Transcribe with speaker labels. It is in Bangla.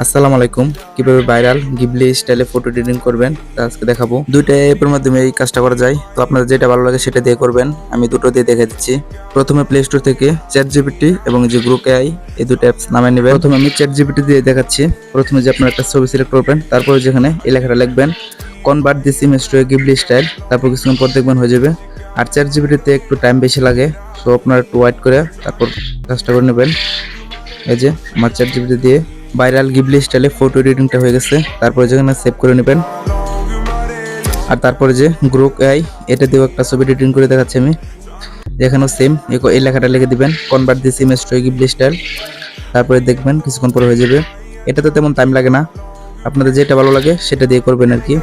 Speaker 1: আসসালামু আলাইকুম। কিভাবে ভাইরাল গিবলি স্টাইলে ফটো এডিটিং করবেন তা আজকে দেখাবো। দুইটা অ্যাপের মাধ্যমে এই কাজটা করা যায়, তো আপনাদের যেটা ভালো লাগে সেটা দিয়ে করবেন। আমি দুটো দিয়ে দেখে দিচ্ছি। প্রথমে প্লে স্টোর থেকে চ্যাটজিপিটি এবং যে গ্রুপ এআই এই দুটো অ্যাপস নামিয়ে নেবেন। প্রথমে আমি চ্যাটজিপিটি দিয়ে দেখাচ্ছি। প্রথমে যে আপনার একটা ছবি সিলেক্ট করবেন, তারপরে যেখানে এই লেখাটা লিখবেন convert this image to A Ghibli style, তারপর কিছুক্ষণ পর দেখবেন হয়ে যাবে। আর চ্যাটজিপিটিতে একটু টাইম বেশি লাগে, সো আপনারা একটু ওয়েট করে তারপর কাজটা করে নেবেন। এই যে আমার চ্যাটজিপিটি দিয়ে ভাইরাল গিবলি স্টাইলে ফটো এডিটিংটা হয়ে গেছে। তারপরে যেখানে সেভ করে নেবেন, আর তারপরে যে গ্রুপ এআই এটা দিয়েও একটা ছবি এডিটিং করে দেখাচ্ছি আমি। যেখানেও সেম এই লেখাটা লিখে দিবেন convert this image to Ghibli style, তারপরে দেখবেন কিছুক্ষণ পরে হয়ে যাবে। এটাতে তেমন টাইম লাগে না, আপনাদের যেটা ভালো লাগে সেটা দিয়ে করবেন আর কি।